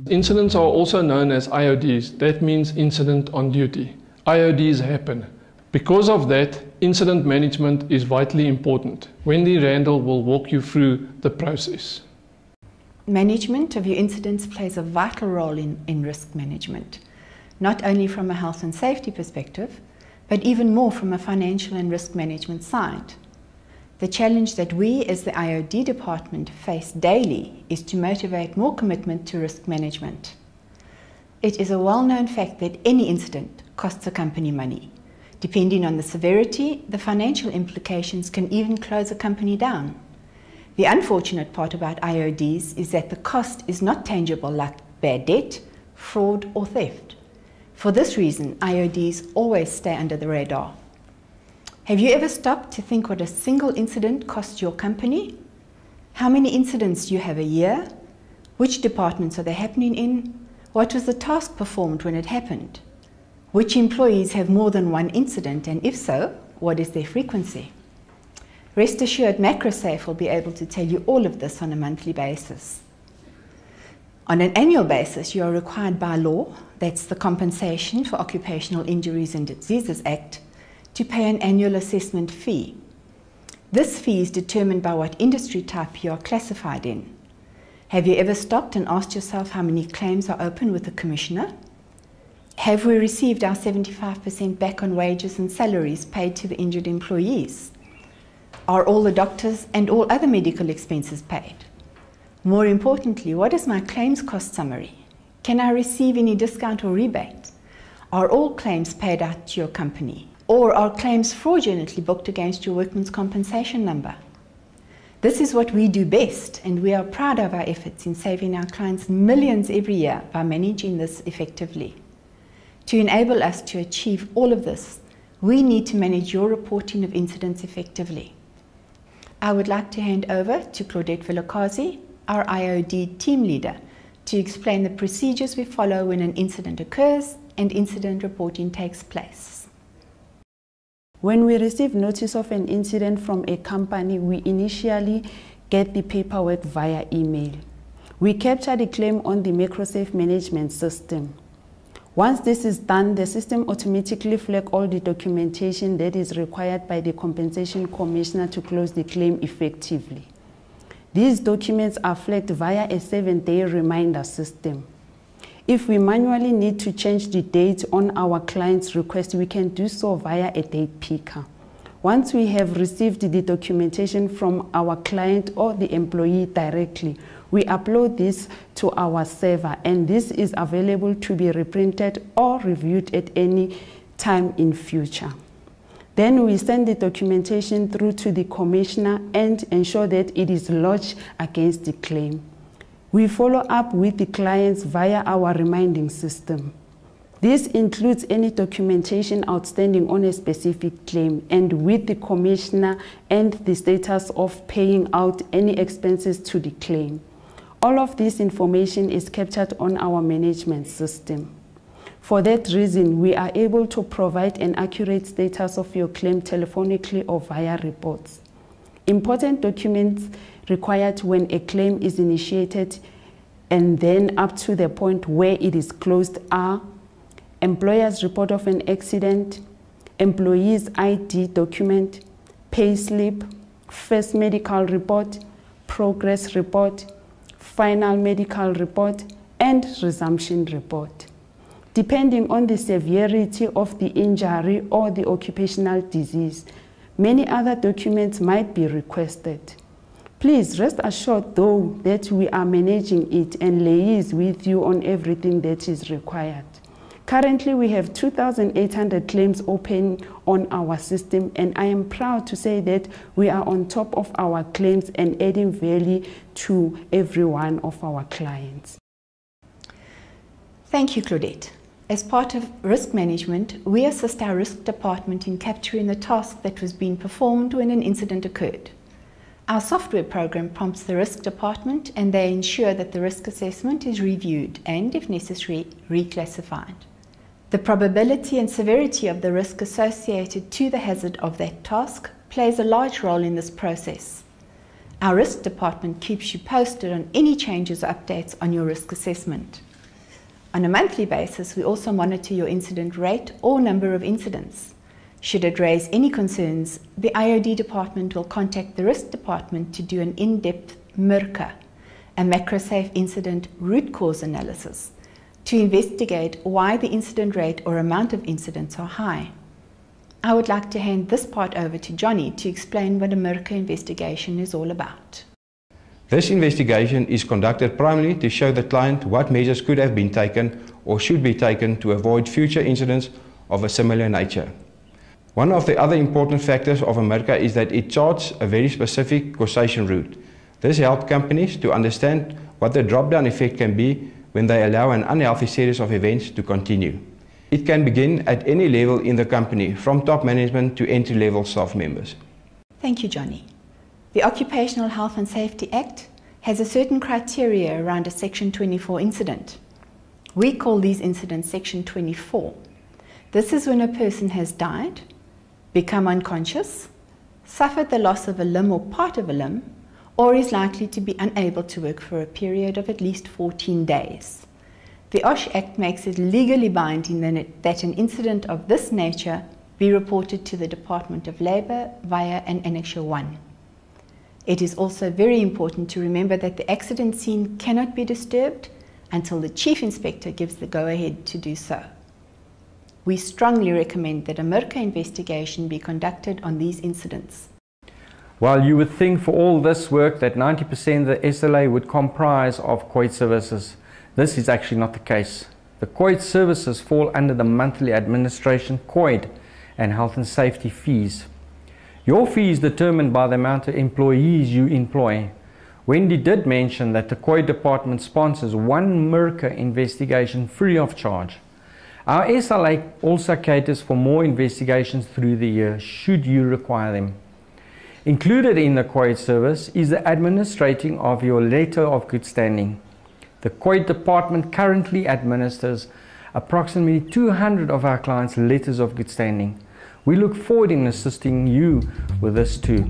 Incidents are also known as IODs. That means incident on duty. IODs happen. Because of that, incident management is vitally important. Wendy Randall will walk you through the process. Management of your incidents plays a vital role in risk management, not only from a health and safety perspective, but even more from a financial and risk management side. The challenge that we as the IOD department face daily is to motivate more commitment to risk management. It is a well-known fact that any incident costs a company money. Depending on the severity, the financial implications can even close a company down. The unfortunate part about IODs is that the cost is not tangible like bad debt, fraud or theft. For this reason, IODs always stay under the radar. Have you ever stopped to think what a single incident costs your company? How many incidents do you have a year? Which departments are they happening in? What was the task performed when it happened? Which employees have more than one incident, and if so, what is their frequency? Rest assured, MAKROSAFE will be able to tell you all of this on a monthly basis. On an annual basis, you are required by law, that's the Compensation for Occupational Injuries and Diseases Act, to pay an annual assessment fee. This fee is determined by what industry type you are classified in. Have you ever stopped and asked yourself how many claims are open with the Commissioner? Have we received our 75% back on wages and salaries paid to the injured employees? Are all the doctors and all other medical expenses paid? More importantly, what is my claims cost summary? Can I receive any discount or rebate? Are all claims paid out to your company? Or are claims fraudulently booked against your workman's compensation number? This is what we do best, and we are proud of our efforts in saving our clients millions every year by managing this effectively. To enable us to achieve all of this, we need to manage your reporting of incidents effectively. I would like to hand over to Claudette Vilakazi, our IOD team leader, to explain the procedures we follow when an incident occurs and incident reporting takes place. When we receive notice of an incident from a company, we initially get the paperwork via email. We capture the claim on the MAKROSAFE management system. Once this is done, the system automatically flags all the documentation that is required by the Compensation Commissioner to close the claim effectively. These documents are flagged via a 7-day reminder system. If we manually need to change the date on our client's request, we can do so via a date picker. Once we have received the documentation from our client or the employee directly, we upload this to our server, and this is available to be reprinted or reviewed at any time in future. Then we send the documentation through to the Commissioner and ensure that it is lodged against the claim. We follow up with the clients via our reminding system. This includes any documentation outstanding on a specific claim, and with the Commissioner and the status of paying out any expenses to the claim. All of this information is captured on our management system. For that reason, we are able to provide an accurate status of your claim telephonically or via reports. Important documents required when a claim is initiated and then up to the point where it is closed are employer's report of an accident, employee's ID document, payslip, first medical report, progress report, final medical report, and resumption report. Depending on the severity of the injury or the occupational disease, many other documents might be requested. Please rest assured, though, that we are managing it and liaise with you on everything that is required. Currently, we have 2,800 claims open on our system, and I am proud to say that we are on top of our claims and adding value to every one of our clients. Thank you, Claudette. As part of risk management, we assist our risk department in capturing the task that was being performed when an incident occurred. Our software program prompts the risk department, and they ensure that the risk assessment is reviewed and, if necessary, reclassified. The probability and severity of the risk associated to the hazard of that task plays a large role in this process. Our risk department keeps you posted on any changes or updates on your risk assessment. On a monthly basis, we also monitor your incident rate or number of incidents. Should it raise any concerns, the IOD department will contact the risk department to do an in-depth MIRCA, a MAKROSAFE Incident Root Cause Analysis, to investigate why the incident rate or amount of incidents are high. I would like to hand this part over to Johnny to explain what a MIRCA investigation is all about. This investigation is conducted primarily to show the client what measures could have been taken or should be taken to avoid future incidents of a similar nature. One of the other important factors of a MIRCA is that it charts a very specific causation route. This helps companies to understand what the drop-down effect can be when they allow an unhealthy series of events to continue. It can begin at any level in the company, from top management to entry-level staff members. Thank you, Johnny. The Occupational Health and Safety Act has a certain criteria around a Section 24 incident. We call these incidents Section 24. This is when a person has died, become unconscious, suffered the loss of a limb or part of a limb, or is likely to be unable to work for a period of at least 14 days. The OSH Act makes it legally binding that an incident of this nature be reported to the Department of Labour via an Annexure 1. It is also very important to remember that the accident scene cannot be disturbed until the Chief Inspector gives the go-ahead to do so. We strongly recommend that a MIRCA investigation be conducted on these incidents. While you would think for all this work that 90% of the SLA would comprise of COID services, this is actually not the case. The COID services fall under the monthly administration COID and health and safety fees. Your fee is determined by the amount of employees you employ. Wendy did mention that the COID department sponsors one MIRCA investigation free of charge. Our SLA also caters for more investigations through the year, should you require them. Included in the COID service is the administrating of your letter of good standing. The COID department currently administers approximately 200 of our clients' letters of good standing. We look forward in assisting you with this too.